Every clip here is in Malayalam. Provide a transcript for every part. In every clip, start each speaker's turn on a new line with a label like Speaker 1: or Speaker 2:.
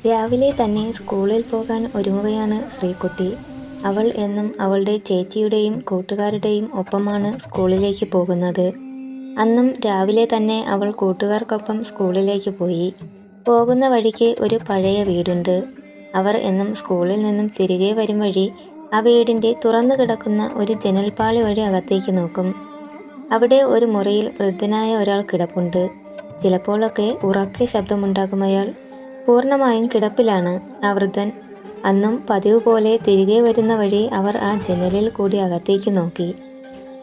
Speaker 1: രാവിലെ തന്നെ സ്കൂളിൽ പോകാൻ ഒരുങ്ങുകയാണ് ശ്രീകുട്ടി. അവൾ എന്നും അവളുടെ ചേച്ചിയുടെയും കൂട്ടുകാരുടെയും ഒപ്പമാണ് സ്കൂളിലേക്ക് പോകുന്നത്. അന്നും രാവിലെ തന്നെ അവൾ കൂട്ടുകാർക്കൊപ്പം സ്കൂളിലേക്ക് പോയി. പോകുന്ന വഴിക്ക് ഒരു പഴയ വീടുണ്ട്. അവർ എന്നും സ്കൂളിൽ നിന്നും തിരികെ വരും വഴി ആ വീടിൻ്റെ തുറന്നു കിടക്കുന്ന ഒരു ജനൽപ്പാളി വഴി അകത്തേക്ക് നോക്കും. അവിടെ ഒരു മുറിയിൽ വൃദ്ധനായ ഒരാൾ കിടപ്പുണ്ട്. ചിലപ്പോഴൊക്കെ ഉറക്കെ ശബ്ദമുണ്ടാകും അയാൾ. പൂർണ്ണമായും കിടപ്പിലാണ് ആ വൃദ്ധൻ. അന്നും പതിവ് പോലെ തിരികെ വരുന്ന വഴി അവർ ആ ജനലിൽ കൂടി അകത്തേക്ക് നോക്കി.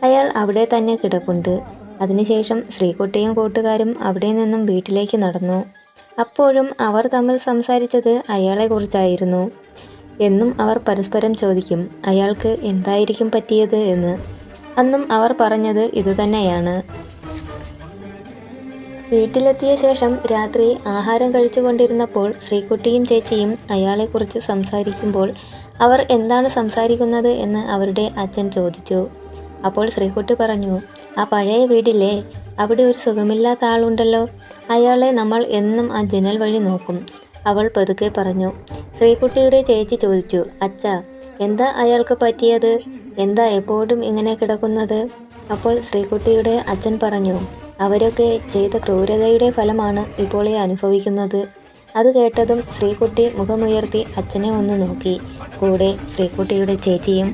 Speaker 1: അയാൾ അവിടെ തന്നെ കിടപ്പുണ്ട്. അതിനുശേഷം ശ്രീകുട്ടിയും കൂട്ടുകാരും അവിടെ നിന്നും വീട്ടിലേക്ക് നടന്നു. അപ്പോഴും അവർ തമ്മിൽ സംസാരിച്ചത് അയാളെക്കുറിച്ചായിരുന്നു. എന്നും അവർ പരസ്പരം ചോദിക്കും അയാൾക്ക് എന്തായിരിക്കും പറ്റിയത് എന്ന്. അന്നും അവർ പറഞ്ഞത് ഇതുതന്നെയാണ്. വീട്ടിലെത്തിയ ശേഷം രാത്രി ആഹാരം കഴിച്ചുകൊണ്ടിരുന്നപ്പോൾ ശ്രീകുട്ടിയും ചേച്ചിയും അയാളെക്കുറിച്ച് സംസാരിക്കുമ്പോൾ അവർ എന്താണ് സംസാരിക്കുന്നത് എന്ന് അവരുടെ അച്ഛൻ ചോദിച്ചു. അപ്പോൾ ശ്രീകുട്ടി പറഞ്ഞു, ആ പഴയ വീടില്ലേ, അവിടെ ഒരു സുഖമില്ലാത്ത ആളുണ്ടല്ലോ, അയാളെ നമ്മൾ എന്നും ആ ജനൽ വഴി നോക്കും. അവൾ പതുക്കെ പറഞ്ഞു. ശ്രീകുട്ടിയുടെ ചേച്ചി ചോദിച്ചു, അച്ഛാ, എന്താ അയാൾക്ക് പറ്റിയത്? എന്താ എപ്പോഴും ഇങ്ങനെ കിടക്കുന്നത്? അപ്പോൾ ശ്രീകുട്ടിയുടെ അച്ഛൻ പറഞ്ഞു, അവരൊക്കെ ചെയ്ത ക്രൂരതയുടെ ഫലമാണ് ഇപ്പോൾ ഈ അനുഭവിക്കുന്നത്. അത് കേട്ടതും ശ്രീകുട്ടി മുഖമുയർത്തി അച്ഛനെ ഒന്ന് നോക്കി. കൂടെ ശ്രീകുട്ടിയുടെ ചേച്ചിയും.